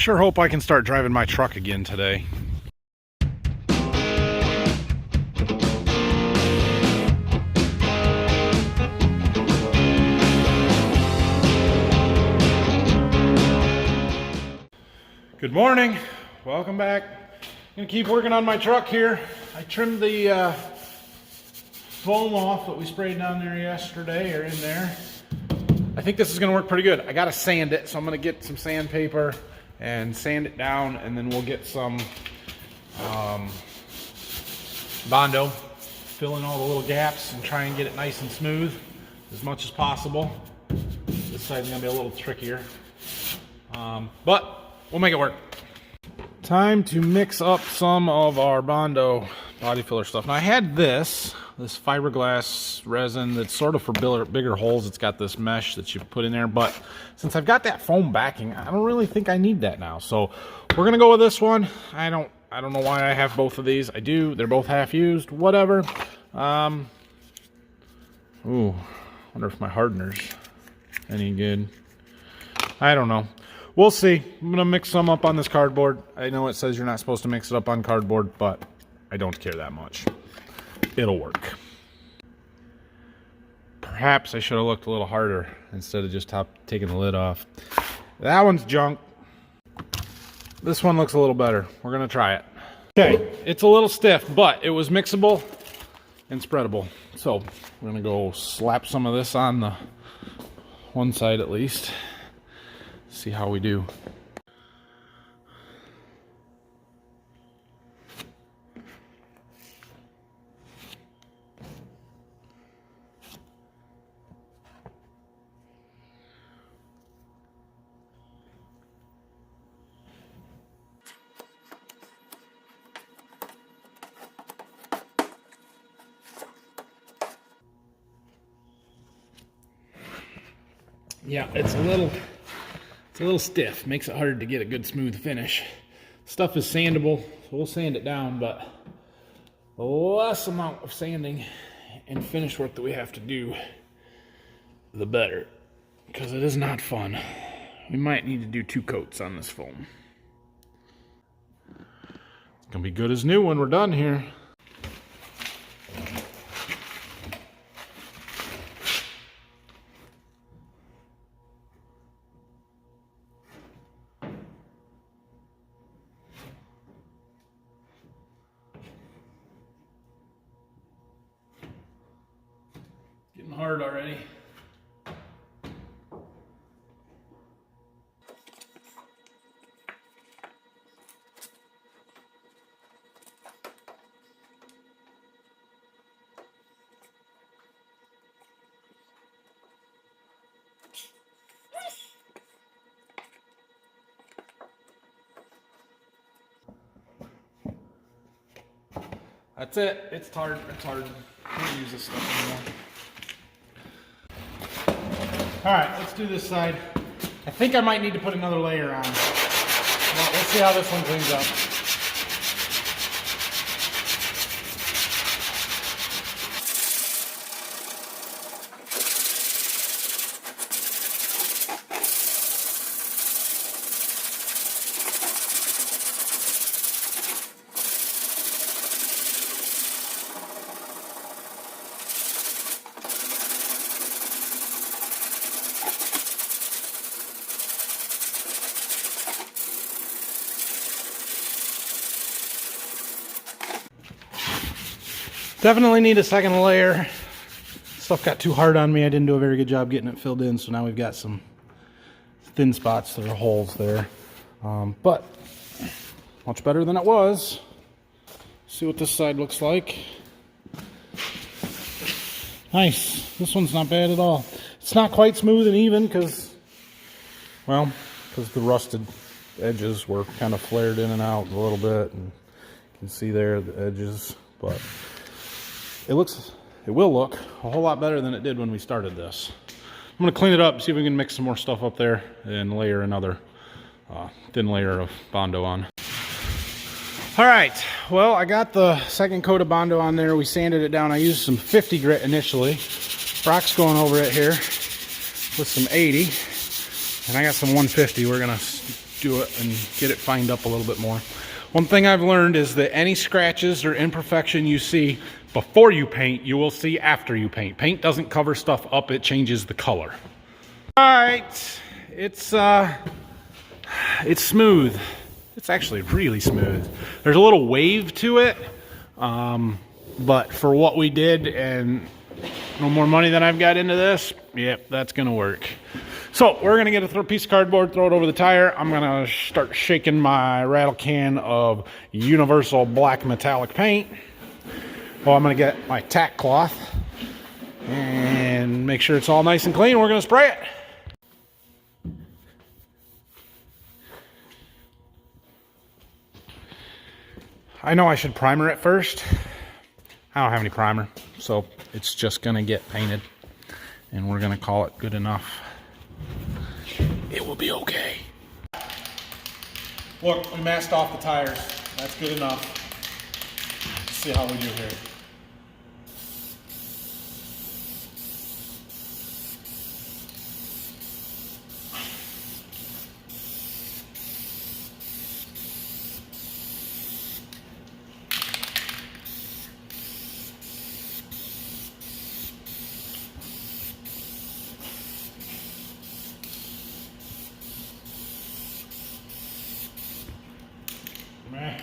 sure hope I can start driving my truck again today. Good morning, welcome back. I'm gonna keep working on my truck here. I trimmed the foam off that we sprayed down there yesterday, or in there. I think this is gonna work pretty good. I gotta sand it, so I'm gonna get some sandpaper and sand it down, and then we'll get some Bondo, fill in all the little gaps and try and get it nice and smooth as much as possible. This side's gonna be a little trickier, but we'll make it work. Time to mix up some of our Bondo body filler stuff. Now I had this fiberglass resin that's sort of for bigger holes. It's got this mesh that you put in there, but since I've got that foam backing, I don't really think I need that now. So we're gonna go with this one. I don't know why I have both of these. I do. They're both half used. Whatever. Ooh, wonder if my hardener's any good. I don't know. We'll see. I'm gonna mix some up on this cardboard. I know it says you're not supposed to mix it up on cardboard, but I don't care that much. It'll work. Perhaps I should have looked a little harder instead of just taking the lid off. That one's junk. This one looks a little better. We're gonna try it. Okay, it's a little stiff, but it was mixable and spreadable. So we're gonna go slap some of this on the one side at least. See how we do. Yeah, it's a little stiff. Makes it hard to get a good smooth finish. Stuff is sandable, so we'll sand it down, but the less amount of sanding and finish work that we have to do, the better, because it is not fun. We might need to do 2 coats on this foam. It's gonna be good as new when we're done here. Getting hard already. That's it. It's hard. It's hard. Can't use this stuff anymore. Alright, let's do this side. I think I might need to put another layer on. Well, let's see how this one cleans up. Definitely need a second layer. Stuff got too hard on me. I didn't do a very good job getting it filled in, so now we've got some thin spots that are holes there. But much better than it was. See what this side looks like. Nice. This one's not bad at all. It's not quite smooth and even because the rusted edges were kind of flared in and out a little bit, and you can see there the edges, but it will look a whole lot better than it did when we started this. I'm going to clean it up, see if we can mix some more stuff up there and layer another thin layer of Bondo on. All right, well, I got the second coat of Bondo on there. We sanded it down. I used some 50 grit initially. Brock's going over it here with some 80, and I got some 150. We're going to do it and get it fined up a little bit more. One thing I've learned is that any scratches or imperfection you see before you paint, you will see after you paint. Paint doesn't cover stuff up, it changes the color. All right, it's smooth. It's actually really smooth. There's a little wave to it, but for what we did and no more money than I've got into this, yep, that's gonna work. So we're gonna get a piece of cardboard, throw it over the tire. I'm gonna start shaking my rattle can of universal black metallic paint. Well, I'm gonna get my tack cloth and make sure it's all nice and clean. We're gonna spray it. I know I should primer it first. I don't have any primer, so it's just gonna get painted and we're gonna call it good enough. It will be okay. Look, we masked off the tires. That's good enough. Let's see how we do here.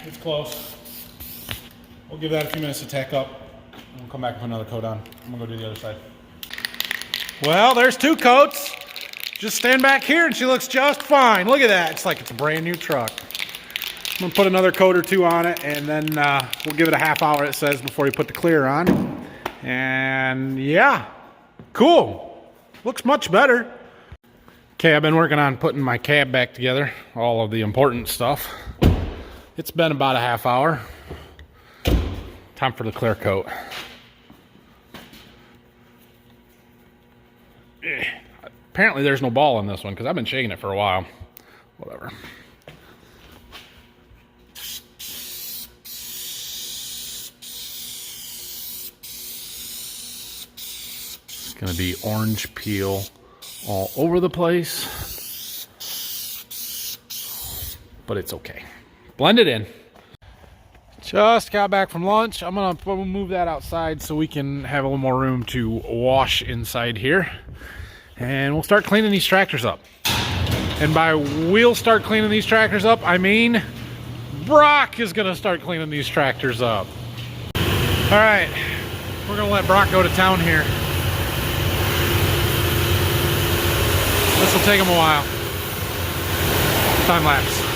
It's close. We'll give that a few minutes to tack up and we'll come back and put another coat on. I'm gonna go do the other side. Well, there's 2 coats. Just stand back here and she looks just fine. Look at that. It's like it's a brand new truck. I'm gonna put another coat or 2 on it and then we'll give it a half hour, it says, before you put the clear on. And yeah, cool. Looks much better. Okay, I've been working on putting my cab back together, all of the important stuff. It's been about a half hour. Time for the clear coat. Apparently there's no ball in this one because I've been shaking it for a while. Whatever. It's gonna be orange peel all over the place, but it's okay. Blend it in. Just got back from lunch. I'm gonna move that outside so we can have a little more room to wash inside here. And we'll start cleaning these tractors up. And by we'll start cleaning these tractors up, I mean Brock is gonna start cleaning these tractors up. All right, we're gonna let Brock go to town here. This will take him a while. Time lapse.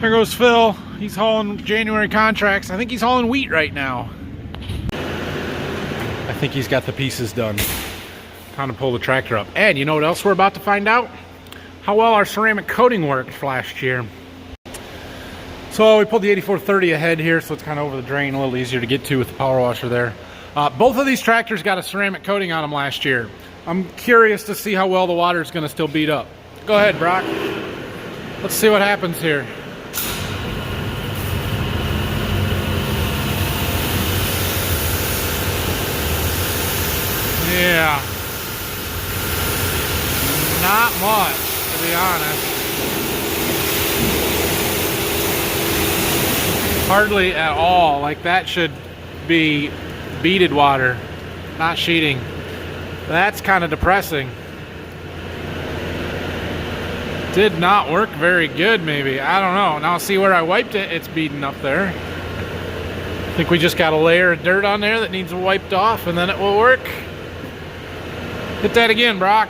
There goes Phil. He's hauling January contracts. I think he's hauling wheat right now. I think he's got the pieces done. Time to pull the tractor up. And you know what else we're about to find out? How well our ceramic coating worked last year. So we pulled the 8430 ahead here, so it's kind of over the drain, a little easier to get to with the power washer there. Both of these tractors got a ceramic coating on them last year. I'm curious to see how well the water is going to still beat up. Go ahead, Brock. Let's see what happens here. Yeah, not much, to be honest. Hardly at all. Like, that should be beaded water, not sheeting. That's kind of depressing. Did not work very good, maybe. I don't know. Now see where I wiped it, it's beading up there. I think we just got a layer of dirt on there that needs wiped off and then it will work. Hit that again, Brock.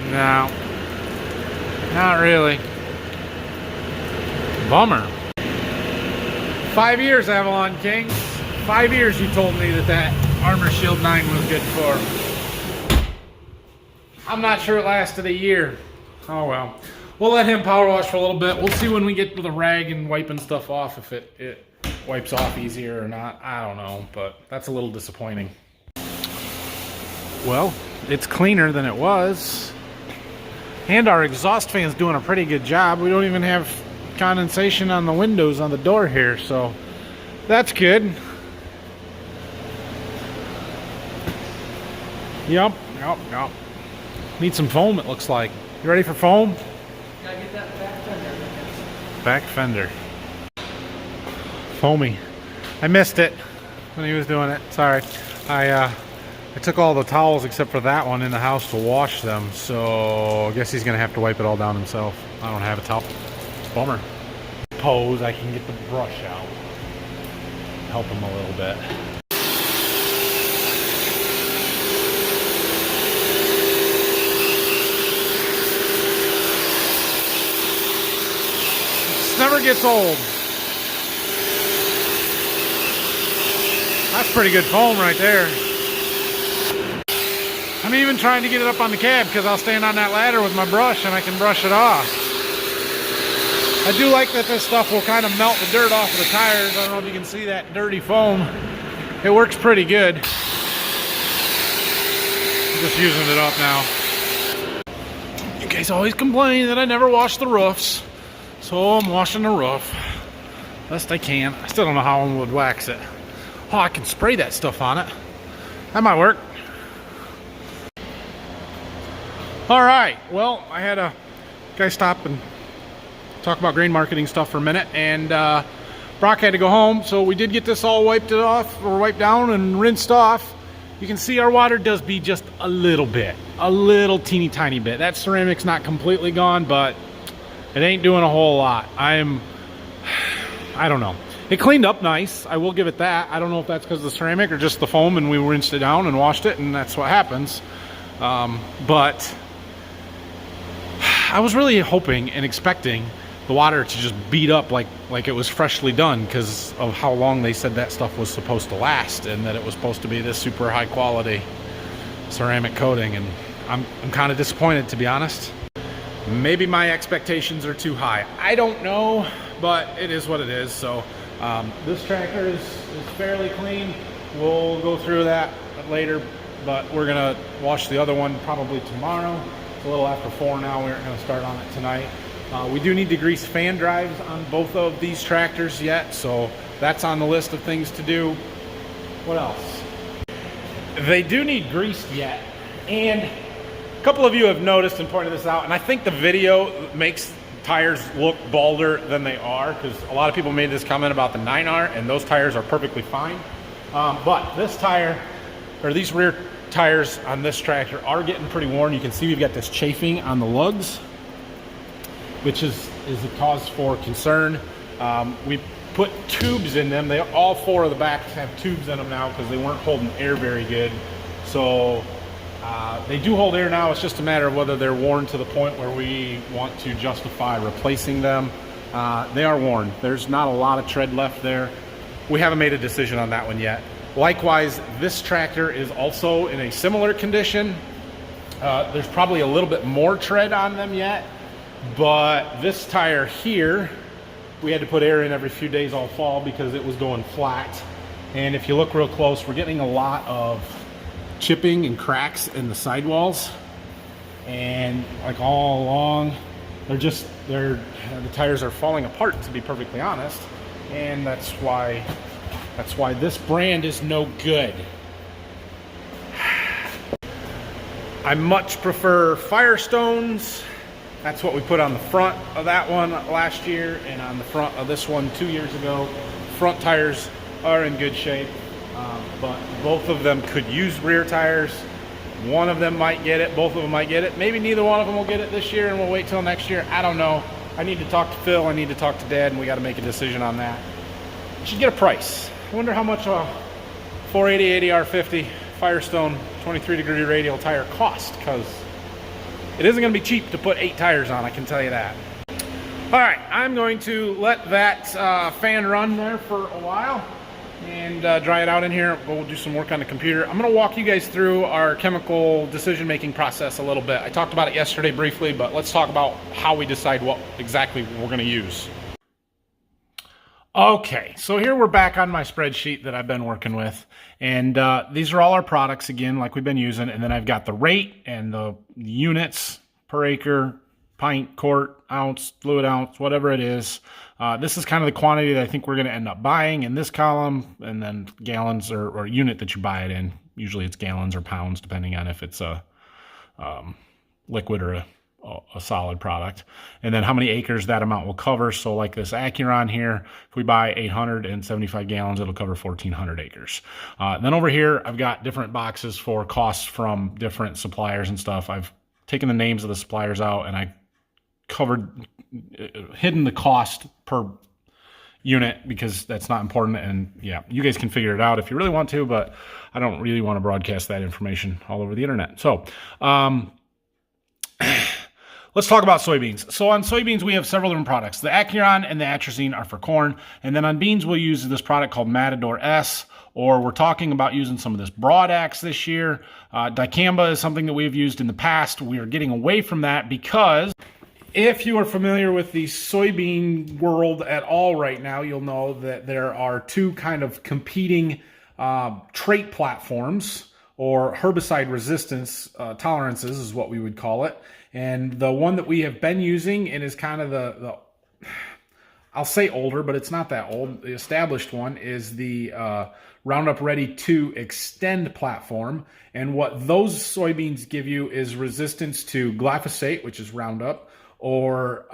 No, not really. Bummer. 5 years, Avalon Kings. 5 years you told me that Armor Shield 9 was good for. I'm not sure it lasted a year. Oh well. We'll let him power wash for a little bit. We'll see when we get to the rag and wiping stuff off if it wipes off easier or not. I don't know, but that's a little disappointing. Well, it's cleaner than it was. And our exhaust fan's doing a pretty good job. We don't even have condensation on the windows on the door here, so that's good. Yep. Need some foam, it looks like. You ready for foam? Gotta get that back fender. Back fender. Foamy. I missed it when he was doing it. Sorry. I took all the towels except for that one in the house to wash them, so I guess he's gonna have to wipe it all down himself. I don't have a towel. Bummer. Suppose I can get the brush out. Help him a little bit. This never gets old. That's pretty good foam right there. I'm even trying to get it up on the cab because I'll stand on that ladder with my brush and I can brush it off. I do like that this stuff will kind of melt the dirt off of the tires. I don't know if you can see that dirty foam. It works pretty good. I'm just using it up now. You guys always complain that I never wash the roofs. So I'm washing the roof. Best I can. I still don't know how I would wax it. Oh, I can spray that stuff on it. That might work. Alright, well, I had a guy stop and talk about grain marketing stuff for a minute, and Brock had to go home, so we did get this all wiped down and rinsed off. You can see our water does be just a little bit, a little teeny tiny bit. That ceramic's not completely gone, but it ain't doing a whole lot. I don't know. It cleaned up nice, I will give it that. I don't know if that's because of the ceramic or just the foam and we rinsed it down and washed it, and that's what happens. But I was really hoping and expecting the water to just beat up like it was freshly done because of how long they said that stuff was supposed to last and that it was supposed to be this super high quality ceramic coating, and I'm kind of disappointed, to be honest. Maybe my expectations are too high. I don't know, but it is what it is. So this tractor is fairly clean. We'll go through that later, but we're gonna wash the other one probably tomorrow. It's a little after 4 now. We aren't gonna start on it tonight. We do need to grease fan drives on both of these tractors yet, so that's on the list of things to do. What else? They do need greased yet, and a couple of you have noticed and pointed this out, and I think the video makes tires look balder than they are, because a lot of people made this comment about the 9R, and those tires are perfectly fine. But this tire, or these rear tires on this tractor are getting pretty worn. You can see we've got this chafing on the lugs, which is a cause for concern. We put tubes in them. All 4 of the backs have tubes in them now because they weren't holding air very good. So they do hold air now. It's just a matter of whether they're worn to the point where we want to justify replacing them. They are worn. There's not a lot of tread left there. We haven't made a decision on that one yet. Likewise, this tractor is also in a similar condition. There's probably a little bit more tread on them yet, but this tire here, we had to put air in every few days all fall because it was going flat. And if you look real close, we're getting a lot of chipping and cracks in the sidewalls, and like all along, the tires are falling apart, to be perfectly honest. And that's why this brand is no good. I much prefer Firestones. That's what we put on the front of that one last year and on the front of this one 2 years ago. Front tires are in good shape, but both of them could use rear tires. One of them might get it, both of them might get it. Maybe neither one of them will get it this year and we'll wait till next year. I don't know. I need to talk to Phil, I need to talk to Dad, and we got to make a decision on that. I should get a price. I wonder how much a 480 80R50 Firestone 23-degree radial tire cost, because it isn't going to be cheap to put 8 tires on, I can tell you that. All right, I'm going to let that fan run there for a while. and dry it out in here. We'll do some work on the computer. I'm going to walk you guys through our chemical decision-making process a little bit. I talked about it yesterday briefly, but let's talk about how we decide what exactly we're going to use. Okay, so here we're back on my spreadsheet that I've been working with, and these are all our products again, like we've been using, and then I've got the rate and the units per acre, pint, quart, ounce, fluid ounce, whatever it is. This is kind of the quantity that I think we're going to end up buying in this column, and then gallons or unit that you buy it in. Usually it's gallons or pounds, depending on if it's a liquid or a solid product. And then how many acres that amount will cover. So like this Acuron here, if we buy 875 gallons, it'll cover 1,400 acres. Then over here, I've got different boxes for costs from different suppliers and stuff. I've taken the names of the suppliers out, and I hidden the cost per unit because that's not important. And yeah, you guys can figure it out if you really want to, but I don't really want to broadcast that information all over the internet. So, let's talk about soybeans. So on soybeans, we have several different products. The Acuron and the Atrazine are for corn. And then on beans, we'll use this product called Matador S, or we're talking about using some of this Broadax this year. Dicamba is something that we've used in the past. We are getting away from that because if you are familiar with the soybean world at all right now, you'll know that there are two kind of competing trait platforms, or herbicide resistance tolerances is what we would call it. And the one that we have been using and is kind of the I'll say older, but it's not that old. The established one is the Roundup Ready 2 Extend platform. And what those soybeans give you is resistance to glyphosate, which is Roundup, or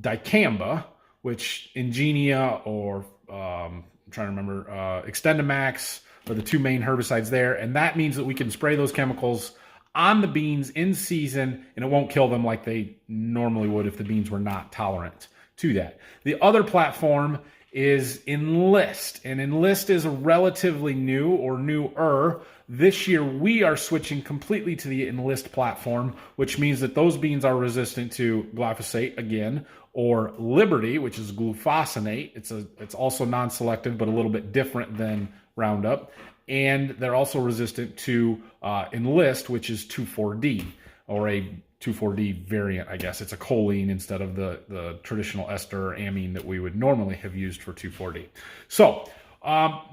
dicamba, which Ingenia or I'm trying to remember, Extendamax are the two main herbicides there. And that means that we can spray those chemicals on the beans in season, and it won't kill them like they normally would if the beans were not tolerant to that. The other platform is Enlist, and Enlist is relatively new or newer. This year, we are switching completely to the Enlist platform, which means that those beans are resistant to glyphosate again, or Liberty, which is glufosinate. It's also non-selective, but a little bit different than Roundup. And they're also resistant to Enlist, which is 2,4-D, or a 2,4-D variant, I guess. It's a choline instead of the traditional ester or amine that we would normally have used for 2,4-D. So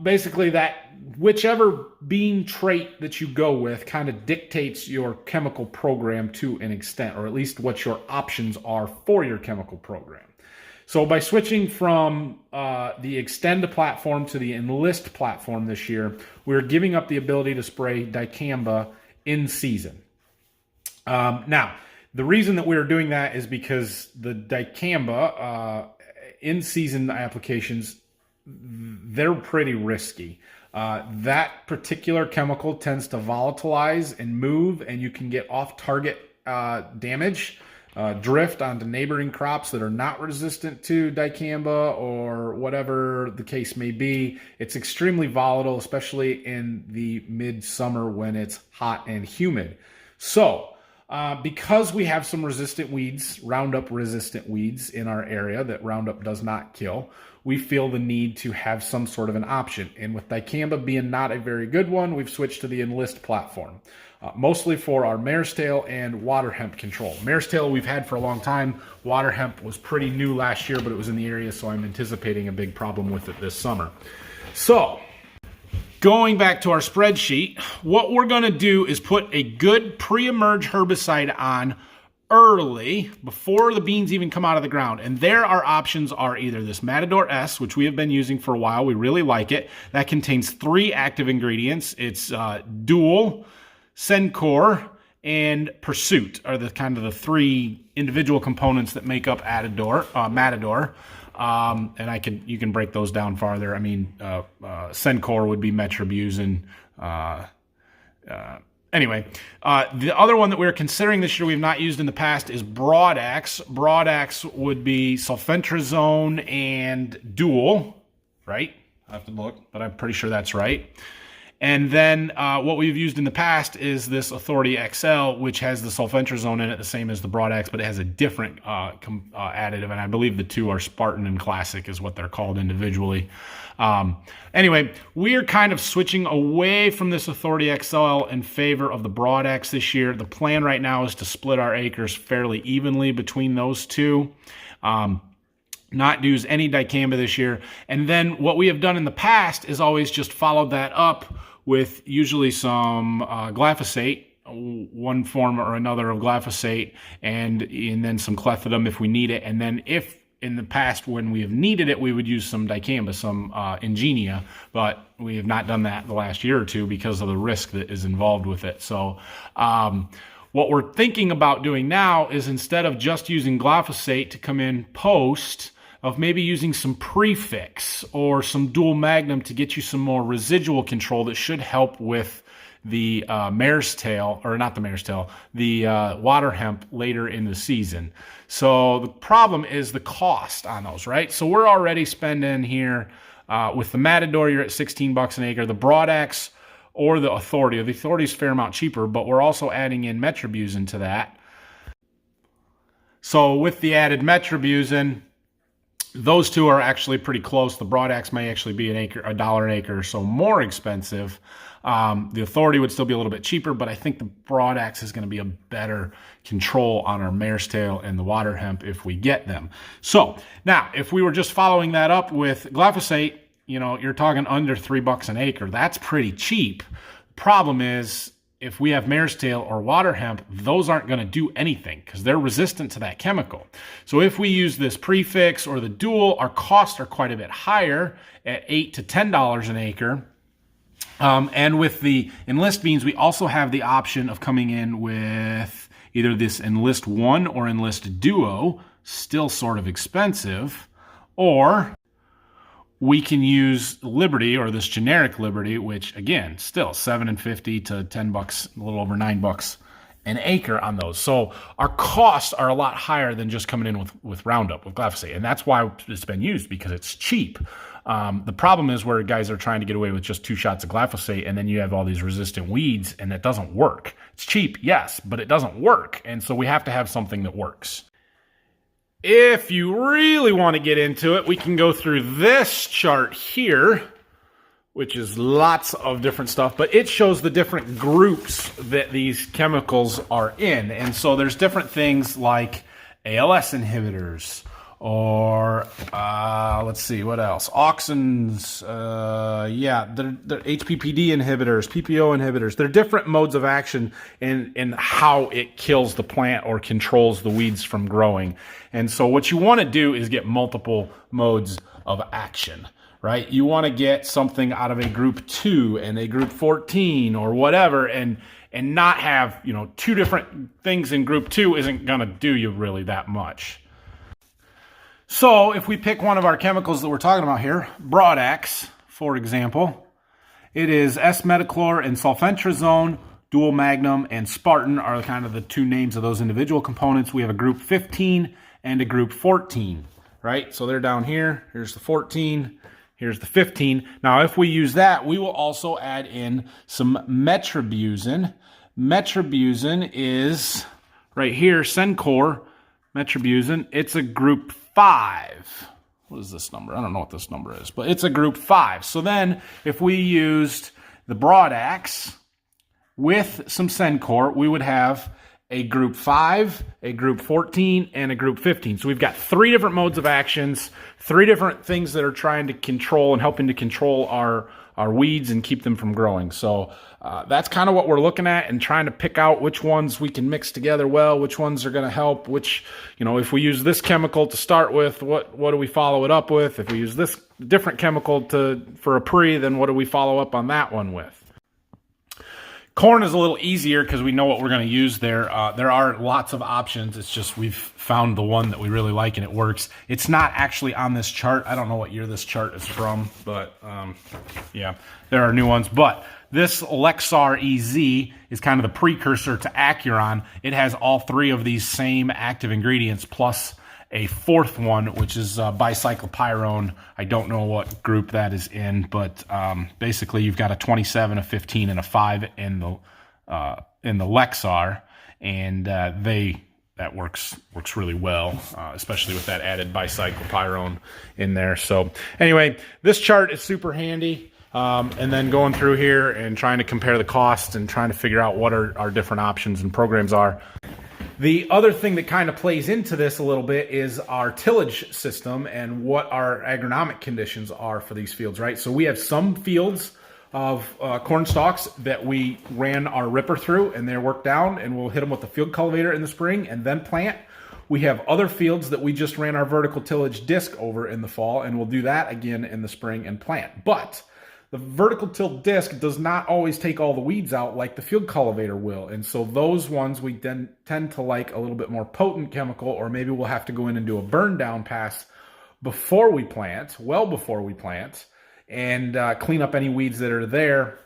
basically, that whichever bean trait that you go with kind of dictates your chemical program to an extent, or at least what your options are for your chemical program. So by switching from the Extend platform to the Enlist platform this year, we're giving up the ability to spray dicamba in season. Now, the reason that we're doing that is because the dicamba in season applications, they're pretty risky. That particular chemical tends to volatilize and move, and you can get off-target damage. Drift onto neighboring crops that are not resistant to dicamba or whatever the case may be. It's extremely volatile, especially in the midsummer when it's hot and humid. So, because we have some resistant weeds, Roundup resistant weeds in our area that Roundup does not kill, we feel the need to have some sort of an option. And with dicamba being not a very good one, we've switched to the Enlist platform. Mostly for our mare's tail and water hemp control. Mare's tail we've had for a long time. Water hemp was pretty new last year, but it was in the area, so I'm anticipating a big problem with it this summer. So, going back to our spreadsheet, what we're going to do is put a good pre-emerge herbicide on early, before the beans even come out of the ground. And there our options are either this Matador S, which we have been using for a while. We really like it. That contains 3 active ingredients. It's Dual, Sencor, and Pursuit are the kind of the 3 individual components that make up Matador. And you can break those down farther. I mean, Sencor would be metribuzin. Anyway, the other one that we're considering this year we've not used in the past is Broadax. Broadax would be sulfentrazone and Dual, right? I have to look, but I'm pretty sure that's right. And then what we've used in the past is this Authority XL, which has the sulfentrazone in it, the same as the Broad X, but it has a different additive. And I believe the two are Spartan and Classic is what they're called individually. Anyway, we are kind of switching away from this Authority XL in favor of the Broad X this year. The plan right now is to split our acres fairly evenly between those two. Not use any dicamba this year. And then what we have done in the past is always just followed that up with usually some glyphosate, one form or another of glyphosate, and then some clethodim if we need it. And then if in the past when we have needed it, we would use some dicamba, some Ingenia, but we have not done that the last year or two because of the risk that is involved with it. So what we're thinking about doing now is instead of just using glyphosate to come in post, of maybe using some prefix or some dual magnum to get you some more residual control that should help with the mare's tail, or not the mare's tail, the water hemp later in the season. So the problem is the cost on those, right? So we're already spending here with the Matador, you're at $16 an acre. The Broad X or the Authority. The Authority is a fair amount cheaper, but we're also adding in metribuzin to that. So with the added metribuzin, those two are actually pretty close. The Broad X may actually be $1 an acre or so more expensive. The Authority would still be a little bit cheaper, but I think the Broad X is going to be a better control on our mare's tail and the water hemp if we get them. So now, if we were just following that up with glyphosate, you know, you're talking under $3 an acre. That's pretty cheap. Problem is, if we have mare's tail or water hemp, those aren't going to do anything because they're resistant to that chemical. So if we use this prefix or the dual, our costs are quite a bit higher at $8 to $10 an acre. And with the Enlist beans, we also have the option of coming in with either this Enlist 1 or Enlist Duo, still sort of expensive, or we can use Liberty or this generic Liberty, which again, still $7.50 to $10, a little over $9 an acre on those. So our costs are a lot higher than just coming in with Roundup, with glyphosate. And that's why it's been used, because it's cheap. The problem is where guys are trying to get away with just 2 shots of glyphosate, and then you have all these resistant weeds, and it doesn't work. It's cheap, yes, but it doesn't work. And so we have to have something that works. If you really want to get into it, we can go through this chart here, which is lots of different stuff, but it shows the different groups that these chemicals are in. And so there's different things like ALS inhibitors, or let's see, what else? Auxins, they're HPPD inhibitors, PPO inhibitors. They're different modes of action in how it kills the plant or controls the weeds from growing. And so what you want to do is get multiple modes of action, right? You want to get something out of a group 2 and a group 14 or whatever, and not have, 2 different things in group 2 isn't going to do you really that much. So if we pick one of our chemicals that we're talking about here, Broad X, for example, it is S-metochlor and sulfentrazone. Dual Magnum and Spartan are kind of the 2 names of those individual components. We have a group 15 and a group 14, right? So they're down here. Here's the 14. Here's the 15. Now, if we use that, we will also add in some metribuzin. Metribuzin is right here, Sencor metribuzin. It's a group 5. What is this number? I don't know what this number is, but it's a group 5. So then if we used the Broad X with some Sencor, we would have a group 5, a group 14, and a group 15. So we've got 3 different modes of actions, 3 different things that are trying to control and helping to control our weeds and keep them from growing. So that's kind of what we're looking at and trying to pick out which ones we can mix together well, which ones are going to help, which, if we use this chemical to start with, what do we follow it up with? If we use this different chemical for a pre, then what do we follow up on that one with? Corn is a little easier because we know what we're going to use there. There are lots of options. It's just we've found the one that we really like and it works. It's not actually on this chart. I don't know what year this chart is from, but yeah, there are new ones. But this Lexar EZ is kind of the precursor to Acuron. It has all 3 of these same active ingredients plus a fourth one, which is bicyclopyrone. I don't know what group that is in, but basically you've got a 27, a 15, and a 5 in the Lexar, and that works really well, especially with that added bicyclopyrone in there. So anyway, this chart is super handy. And then going through here and trying to compare the costs and trying to figure out what our different options and programs are. The other thing that kind of plays into this a little bit is our tillage system and what our agronomic conditions are for these fields, right? So we have some fields of corn stalks that we ran our ripper through and they're worked down, and we'll hit them with the field cultivator in the spring and then plant. We have other fields that we just ran our vertical tillage disc over in the fall, and we'll do that again in the spring and plant. But the vertical tilt disc does not always take all the weeds out like the field cultivator will. And so those ones we then tend to like a little bit more potent chemical, or maybe we'll have to go in and do a burn down pass before we plant, well before we plant, and clean up any weeds that are there,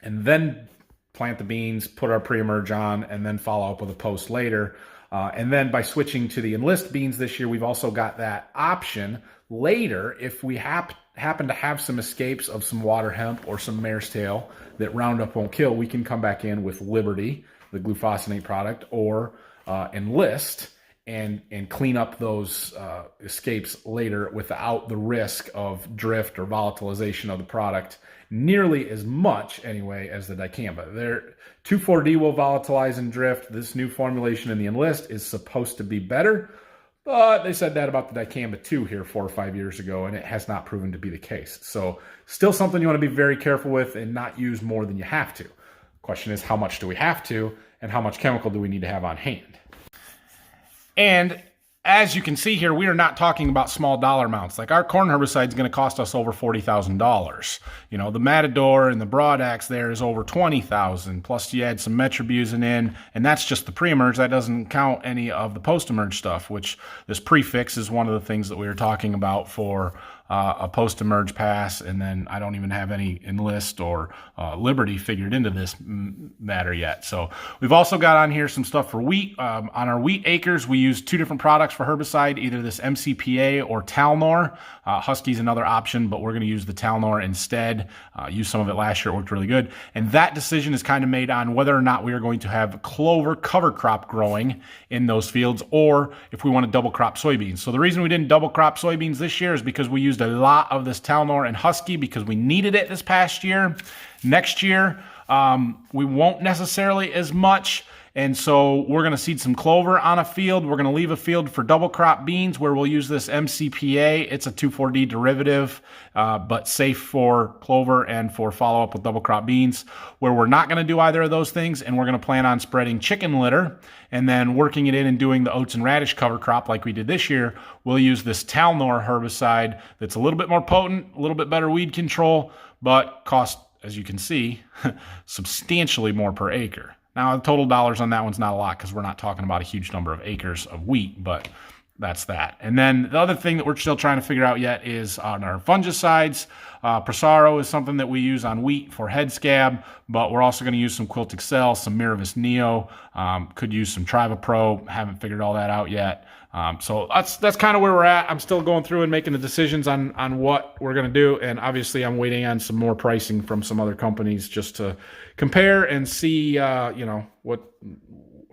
and then plant the beans, put our pre-emerge on, and then follow up with a post later. And then by switching to the Enlist beans this year, we've also got that option later if we happen to have some escapes of some water hemp or some mare's tail that Roundup won't kill. We can come back in with Liberty, the glufosinate product, or Enlist, and clean up those escapes later without the risk of drift or volatilization of the product nearly as much anyway as the dicamba. Their 2,4-D will volatilize and drift. This new formulation in the Enlist is supposed to be better, but they said that about the dicamba too here 4 or 5 years ago, and it has not proven to be the case. So still something you want to be very careful with and not use more than you have to. Question is, how much do we have to, and how much chemical do we need to have on hand? And as you can see here, we are not talking about small dollar amounts. Like our corn herbicide is going to cost us over $40,000. You know, the Matador and the Broadax there is over $20,000. Plus you add some Metribuzin in, and that's just the pre-emerge. That doesn't count any of the post-emerge stuff, which this prefix is one of the things that we were talking about for a post-emerge pass, and then I don't even have any Enlist or Liberty figured into this matter yet. So we've also got on here some stuff for wheat. On our wheat acres, we use 2 different products for herbicide, either this MCPA or Talnor. Husky's another option, but we're going to use the Talnor instead. Used some of it last year. It worked really good. And that decision is kind of made on whether or not we are going to have clover cover crop growing in those fields, or if we want to double crop soybeans. So the reason we didn't double crop soybeans this year is because we used a lot of this Talnor and Husky because we needed it this past year. Next year, we won't necessarily as much. And so we're going to seed some clover on a field. We're going to leave a field for double crop beans where we'll use this MCPA. It's a 2,4-D derivative, but safe for clover and for follow-up with double crop beans. Where we're not going to do either of those things, and we're going to plan on spreading chicken litter and then working it in and doing the oats and radish cover crop like we did this year, we'll use this Talnor herbicide that's a little bit more potent, a little bit better weed control, but costs, as you can see, substantially more per acre. Now, the total dollars on that one's not a lot because we're not talking about a huge number of acres of wheat, but that's that. And then the other thing that we're still trying to figure out yet is on our fungicides. Prosaro is something that we use on wheat for head scab, but we're also going to use some Quilt Excel, some Miravis Neo, could use some Trivapro. Haven't figured all that out yet. So that's kind of where we're at. I'm still going through and making the decisions on what we're going to do, and obviously I'm waiting on some more pricing from some other companies just to compare and see,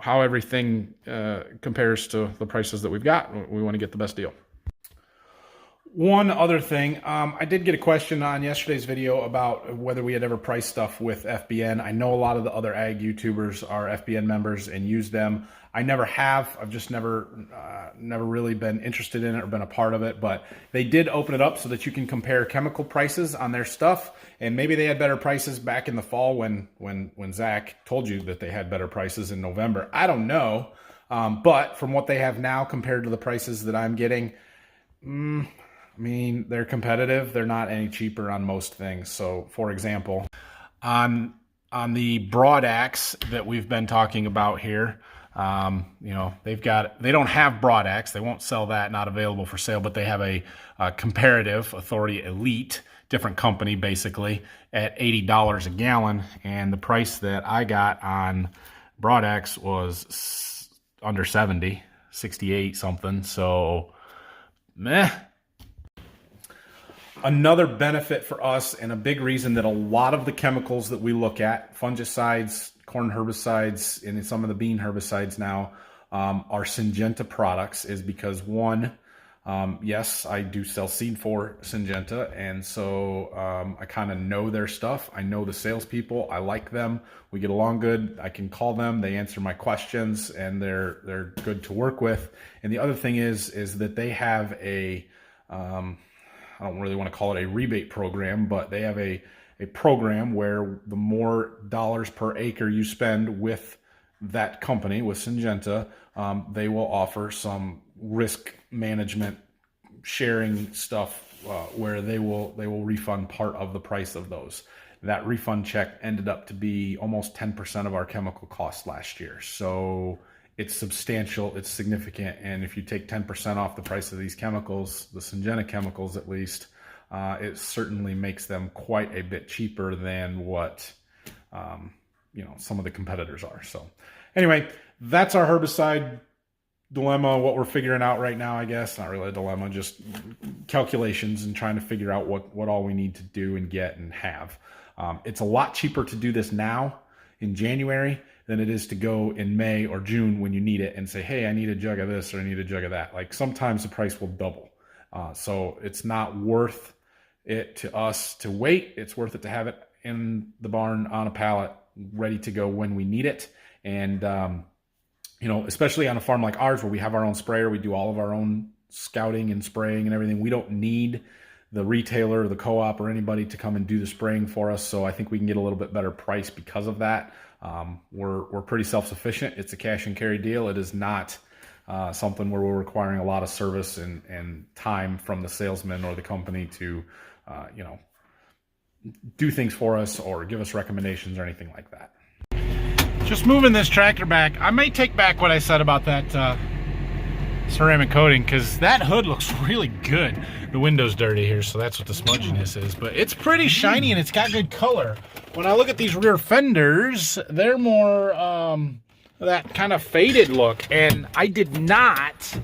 how everything compares to the prices that we've got. We want to get the best deal. One other thing, I did get a question on yesterday's video about whether we had ever priced stuff with FBN. I know a lot of the other ag YouTubers are FBN members and use them. I never have. I've just never really been interested in it or been a part of it. But they did open it up so that you can compare chemical prices on their stuff. And maybe they had better prices back in the fall when Zach told you that they had better prices in November. I don't know. But from what they have now compared to the prices that I'm getting, I mean, they're competitive. They're not any cheaper on most things. So, for example, on the Broadax that we've been talking about here, they don't have Broadax. They won't sell that, not available for sale, but they have a comparative Authority Elite, different company basically, at $80 a gallon. And the price that I got on Broadax was under 70. 68 something. So, meh. Another benefit for us, and a big reason that a lot of the chemicals that we look at, fungicides, corn herbicides, and some of the bean herbicides now, are Syngenta products, is because one, yes, I do sell seed for Syngenta, and so I kind of know their stuff. I know the salespeople. I like them. We get along good. I can call them. They answer my questions, and they're good to work with. And the other thing is that they have a I don't really want to call it a rebate program, but they have a program where the more dollars per acre you spend with that company, with Syngenta, they will offer some risk management sharing stuff where they will refund part of the price of those. That refund check ended up to be almost 10% of our chemical costs last year. So it's substantial, it's significant, and if you take 10% off the price of these chemicals, the Syngenta chemicals at least, it certainly makes them quite a bit cheaper than what some of the competitors are. So anyway, that's our herbicide dilemma, what we're figuring out right now, I guess. Not really a dilemma, just calculations and trying to figure out what all we need to do and get and have. It's a lot cheaper to do this now in January than it is to go in May or June when you need it and say, hey, I need a jug of this or I need a jug of that. Like sometimes the price will double. So it's not worth it to us to wait. It's worth it to have it in the barn on a pallet ready to go when we need it. And, especially on a farm like ours where we have our own sprayer, we do all of our own scouting and spraying and everything. We don't need the retailer or the co-op or anybody to come and do the spraying for us. So I think we can get a little bit better price because of that. We're pretty self-sufficient. It's a cash and carry deal. It is not something where we're requiring a lot of service and time from the salesman or the company to, do things for us or give us recommendations or anything like that. Just moving this tractor back. I may take back what I said about that ceramic coating, because that hood looks really good. The window's dirty here, so that's what the smudginess is, but it's pretty shiny and it's got good color. When I look at these rear fenders, they're more that kind of faded look, and I did not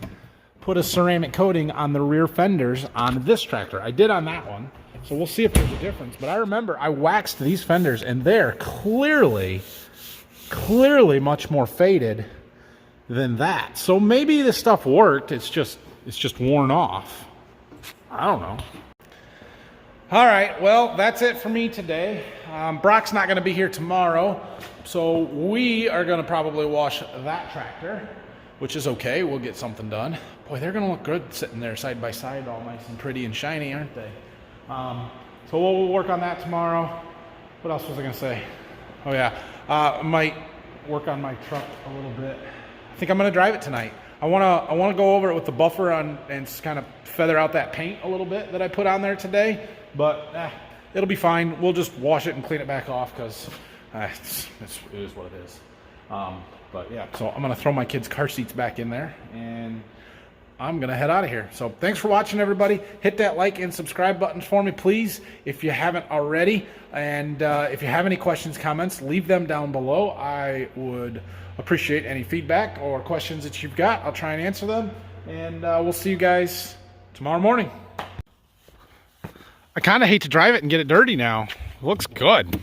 put a ceramic coating on the rear fenders on this tractor. I did on that one, so we'll see if there's a difference. But I remember I waxed these fenders and they're clearly much more faded than that. So maybe this stuff worked. It's just worn off. I don't know. All right, well, that's it for me today. Brock's not going to be here tomorrow, so we are going to probably wash that tractor, which is okay. We'll get something done. Boy, they're going to look good sitting there side by side, all nice and pretty and shiny, aren't they? So we'll work on that tomorrow. What else was I going to say? Oh, yeah. I might work on my truck a little bit. I think I'm going to drive it tonight. I want to go over it with the buffer on and kind of feather out that paint a little bit that I put on there today. But it'll be fine. We'll just wash it and clean it back off because it is what it is. But yeah, so I'm going to throw my kids' car seats back in there and I'm going to head out of here. So thanks for watching, everybody. Hit that like and subscribe buttons for me, please, if you haven't already. And if you have any questions, comments, leave them down below. I would appreciate any feedback or questions that you've got. I'll try and answer them. And we'll see you guys tomorrow morning. I kind of hate to drive it and get it dirty now. It looks good.